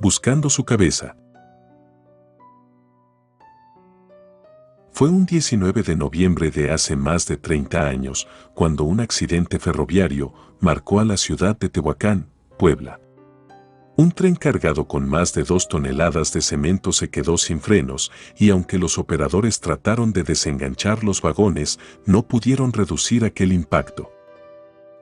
buscando su cabeza. Fue un 19 de noviembre de hace más de 30 años, cuando un accidente ferroviario marcó a la ciudad de Tehuacán, Puebla. Un tren cargado con más de 2 toneladas de cemento se quedó sin frenos y aunque los operadores trataron de desenganchar los vagones, no pudieron reducir aquel impacto.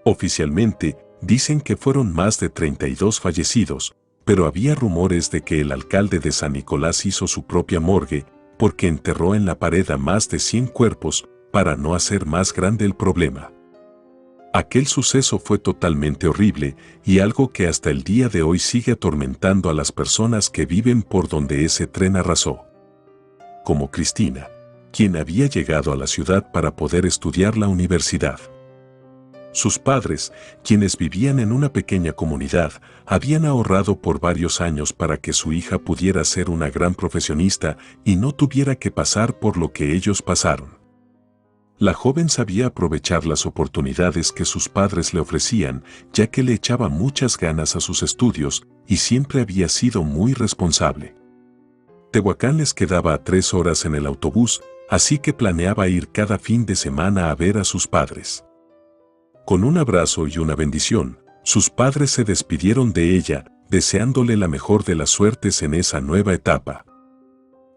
Oficialmente, dicen que fueron más de 32 fallecidos, pero había rumores de que el alcalde de San Nicolás hizo su propia morgue porque enterró en la pared a más de 100 cuerpos para no hacer más grande el problema. Aquel suceso fue totalmente horrible y algo que hasta el día de hoy sigue atormentando a las personas que viven por donde ese tren arrasó. Como Cristina, quien había llegado a la ciudad para poder estudiar la universidad. Sus padres, quienes vivían en una pequeña comunidad, habían ahorrado por varios años para que su hija pudiera ser una gran profesionista y no tuviera que pasar por lo que ellos pasaron. La joven sabía aprovechar las oportunidades que sus padres le ofrecían, ya que le echaba muchas ganas a sus estudios y siempre había sido muy responsable. Tehuacán les quedaba a 3 horas en el autobús, así que planeaba ir cada fin de semana a ver a sus padres. Con un abrazo y una bendición, sus padres se despidieron de ella, deseándole la mejor de las suertes en esa nueva etapa.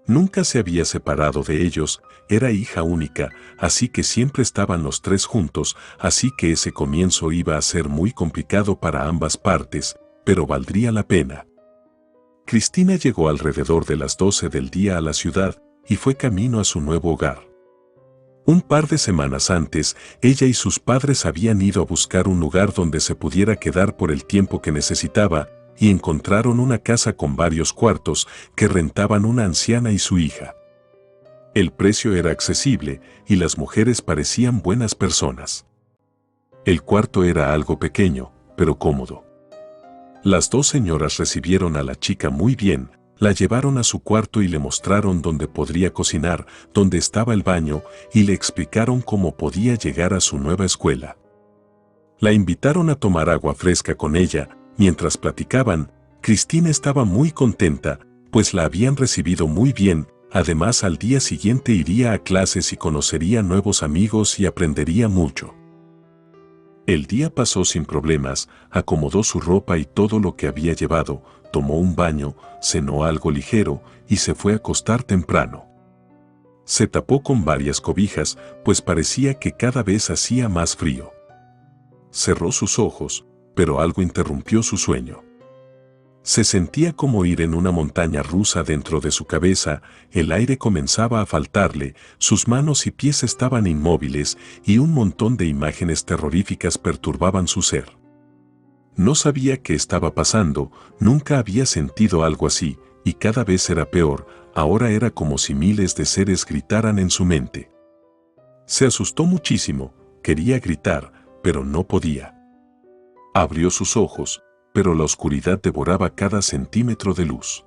Nunca se había separado de ellos, era hija única, así que siempre estaban los 3 juntos, así que ese comienzo iba a ser muy complicado para ambas partes, pero valdría la pena. Cristina llegó alrededor de las 12 del día a la ciudad y fue camino a su nuevo hogar. Un par de semanas antes, ella y sus padres habían ido a buscar un lugar donde se pudiera quedar por el tiempo que necesitaba, y encontraron una casa con varios cuartos que rentaban una anciana y su hija. El precio era accesible y las mujeres parecían buenas personas. El cuarto era algo pequeño, pero cómodo. Las 2 señoras recibieron a la chica muy bien, la llevaron a su cuarto y le mostraron dónde podría cocinar, dónde estaba el baño y le explicaron cómo podía llegar a su nueva escuela. La invitaron a tomar agua fresca con ella. Mientras platicaban, Cristina estaba muy contenta, pues la habían recibido muy bien, además al día siguiente iría a clases y conocería nuevos amigos y aprendería mucho. El día pasó sin problemas, acomodó su ropa y todo lo que había llevado, tomó un baño, cenó algo ligero y se fue a acostar temprano. Se tapó con varias cobijas, pues parecía que cada vez hacía más frío. Cerró sus ojos, pero algo interrumpió su sueño. Se sentía como ir en una montaña rusa dentro de su cabeza, el aire comenzaba a faltarle, sus manos y pies estaban inmóviles y un montón de imágenes terroríficas perturbaban su ser. No sabía qué estaba pasando, nunca había sentido algo así, y cada vez era peor, ahora era como si miles de seres gritaran en su mente. Se asustó muchísimo, quería gritar, pero no podía. Abrió sus ojos, pero la oscuridad devoraba cada centímetro de luz.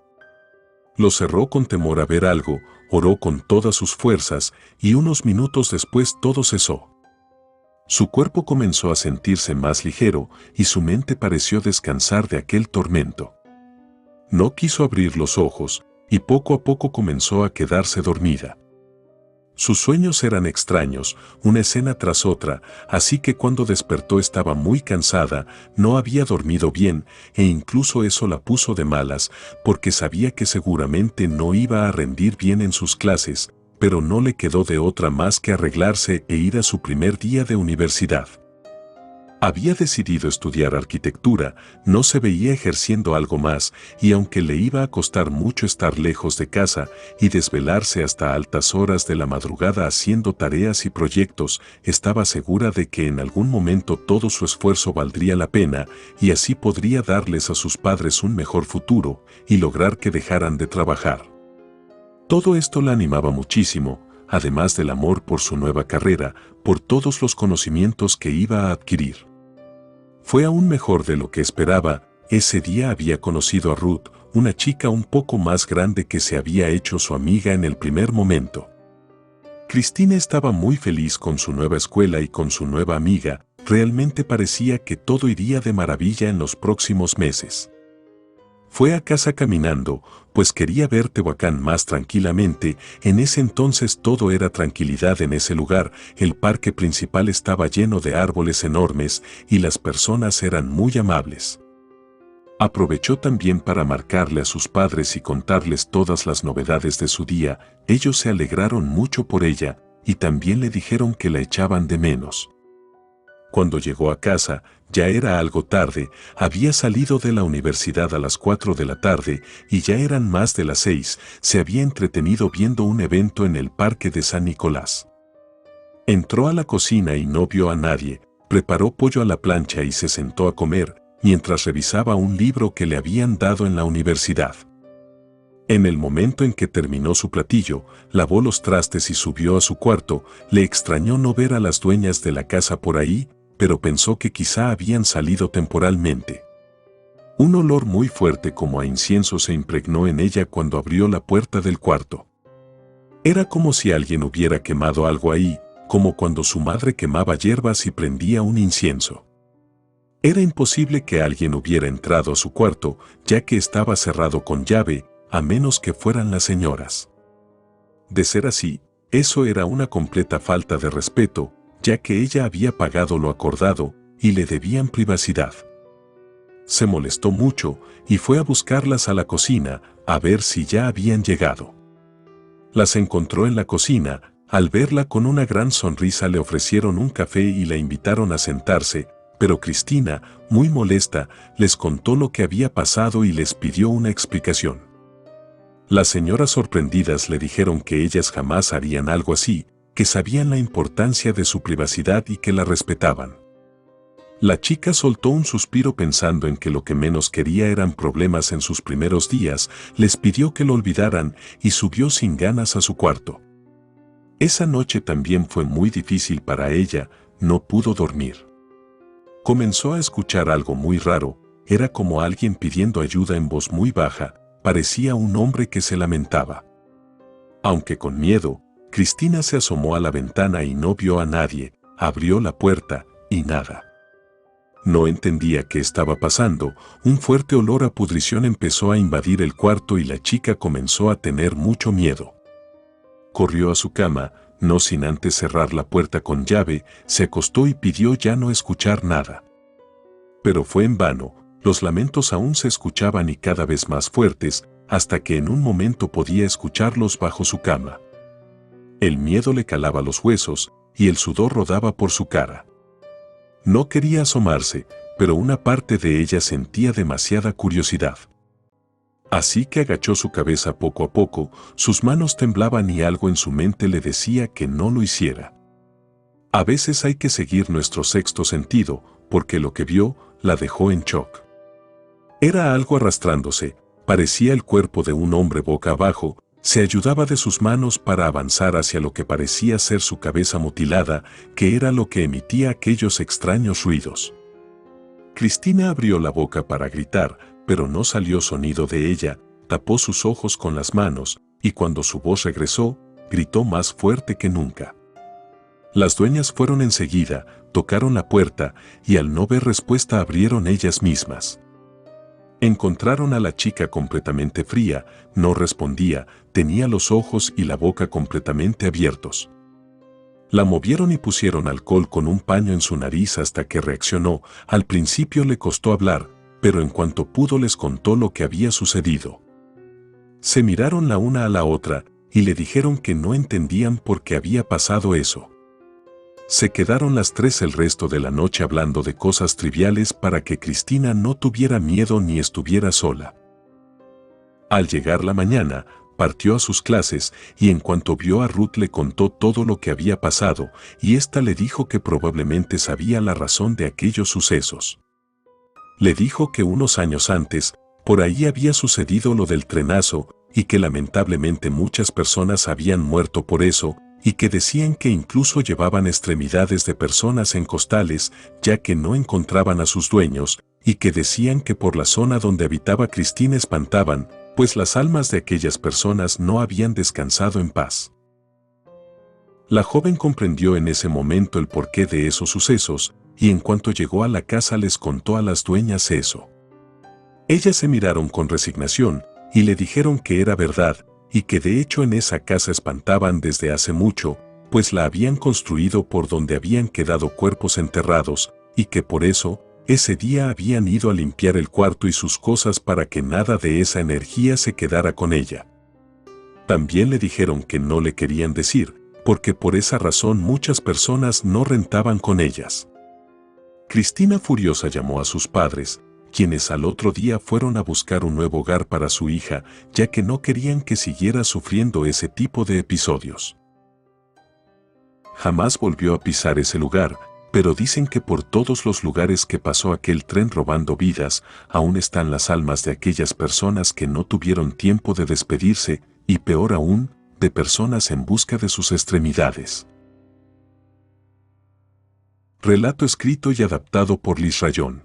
Lo cerró con temor a ver algo, oró con todas sus fuerzas y unos minutos después todo cesó. Su cuerpo comenzó a sentirse más ligero y su mente pareció descansar de aquel tormento. No quiso abrir los ojos y poco a poco comenzó a quedarse dormida. Sus sueños eran extraños, una escena tras otra, así que cuando despertó estaba muy cansada, no había dormido bien e incluso eso la puso de malas porque sabía que seguramente no iba a rendir bien en sus clases, pero no le quedó de otra más que arreglarse e ir a su primer día de universidad. Había decidido estudiar arquitectura, no se veía ejerciendo algo más y aunque le iba a costar mucho estar lejos de casa y desvelarse hasta altas horas de la madrugada haciendo tareas y proyectos, estaba segura de que en algún momento todo su esfuerzo valdría la pena y así podría darles a sus padres un mejor futuro y lograr que dejaran de trabajar. Todo esto la animaba muchísimo, además del amor por su nueva carrera, por todos los conocimientos que iba a adquirir. Fue aún mejor de lo que esperaba, ese día había conocido a Ruth, una chica un poco más grande que se había hecho su amiga en el primer momento. Cristina estaba muy feliz con su nueva escuela y con su nueva amiga, realmente parecía que todo iría de maravilla en los próximos meses. Fue a casa caminando, pues quería ver Tehuacán más tranquilamente. En ese entonces todo era tranquilidad en ese lugar, el parque principal estaba lleno de árboles enormes y las personas eran muy amables. Aprovechó también para marcarle a sus padres y contarles todas las novedades de su día. Ellos se alegraron mucho por ella y también le dijeron que la echaban de menos. Cuando llegó a casa, ya era algo tarde, había salido de la universidad a las 4 de la tarde y ya eran más de las 6, se había entretenido viendo un evento en el parque de San Nicolás. Entró a la cocina y no vio a nadie, preparó pollo a la plancha y se sentó a comer, mientras revisaba un libro que le habían dado en la universidad. En el momento en que terminó su platillo, lavó los trastes y subió a su cuarto, le extrañó no ver a las dueñas de la casa por ahí, pero pensó que quizá habían salido temporalmente. Un olor muy fuerte como a incienso se impregnó en ella cuando abrió la puerta del cuarto. Era como si alguien hubiera quemado algo ahí, como cuando su madre quemaba hierbas y prendía un incienso. Era imposible que alguien hubiera entrado a su cuarto, ya que estaba cerrado con llave, a menos que fueran las señoras. De ser así, eso era una completa falta de respeto, ya que ella había pagado lo acordado y le debían privacidad. Se molestó mucho y fue a buscarlas a la cocina a ver si ya habían llegado. Las encontró en la cocina, al verla con una gran sonrisa le ofrecieron un café y la invitaron a sentarse, pero Cristina, muy molesta, les contó lo que había pasado y les pidió una explicación. Las señoras sorprendidas le dijeron que ellas jamás harían algo así, que sabían la importancia de su privacidad y que la respetaban. La chica soltó un suspiro pensando en que lo que menos quería eran problemas en sus primeros días, les pidió que lo olvidaran y subió sin ganas a su cuarto. Esa noche también fue muy difícil para ella, no pudo dormir. Comenzó a escuchar algo muy raro, era como alguien pidiendo ayuda en voz muy baja, parecía un hombre que se lamentaba. Aunque con miedo, Cristina se asomó a la ventana y no vio a nadie, abrió la puerta y nada. No entendía qué estaba pasando, un fuerte olor a pudrición empezó a invadir el cuarto y la chica comenzó a tener mucho miedo. Corrió a su cama, no sin antes cerrar la puerta con llave, se acostó y pidió ya no escuchar nada. Pero fue en vano, los lamentos aún se escuchaban y cada vez más fuertes, hasta que en un momento podía escucharlos bajo su cama. El miedo le calaba los huesos y el sudor rodaba por su cara. No quería asomarse, pero una parte de ella sentía demasiada curiosidad. Así que agachó su cabeza poco a poco, sus manos temblaban y algo en su mente le decía que no lo hiciera. A veces hay que seguir nuestro sexto sentido, porque lo que vio la dejó en shock. Era algo arrastrándose, parecía el cuerpo de un hombre boca abajo, se ayudaba de sus manos para avanzar hacia lo que parecía ser su cabeza mutilada, que era lo que emitía aquellos extraños ruidos. Cristina abrió la boca para gritar, pero no salió sonido de ella, tapó sus ojos con las manos, y cuando su voz regresó, gritó más fuerte que nunca. Las dueñas fueron enseguida, tocaron la puerta, y al no ver respuesta abrieron ellas mismas. Encontraron a la chica completamente fría, no respondía, tenía los ojos y la boca completamente abiertos. La movieron y pusieron alcohol con un paño en su nariz hasta que reaccionó. Al principio le costó hablar, pero en cuanto pudo les contó lo que había sucedido. Se miraron la una a la otra y le dijeron que no entendían por qué había pasado eso. Se quedaron las tres el resto de la noche hablando de cosas triviales para que Cristina no tuviera miedo ni estuviera sola. Al llegar la mañana, partió a sus clases y en cuanto vio a Ruth le contó todo lo que había pasado y ésta le dijo que probablemente sabía la razón de aquellos sucesos. Le dijo que unos años antes, por ahí había sucedido lo del trenazo y que lamentablemente muchas personas habían muerto por eso, y que decían que incluso llevaban extremidades de personas en costales, ya que no encontraban a sus dueños, y que decían que por la zona donde habitaba Cristina espantaban, pues las almas de aquellas personas no habían descansado en paz. La joven comprendió en ese momento el porqué de esos sucesos, y en cuanto llegó a la casa les contó a las dueñas eso. Ellas se miraron con resignación y le dijeron que era verdad y que de hecho en esa casa espantaban desde hace mucho, pues la habían construido por donde habían quedado cuerpos enterrados y que por eso ese día habían ido a limpiar el cuarto y sus cosas para que nada de esa energía se quedara con ella. También le dijeron que no le querían decir, porque por esa razón muchas personas no rentaban con ellas. Cristina furiosa llamó a sus padres, quienes al otro día fueron a buscar un nuevo hogar para su hija, ya que no querían que siguiera sufriendo ese tipo de episodios. Jamás volvió a pisar ese lugar, pero dicen que por todos los lugares que pasó aquel tren robando vidas, aún están las almas de aquellas personas que no tuvieron tiempo de despedirse, y peor aún, de personas en busca de sus extremidades. Relato escrito y adaptado por Liz Rayón.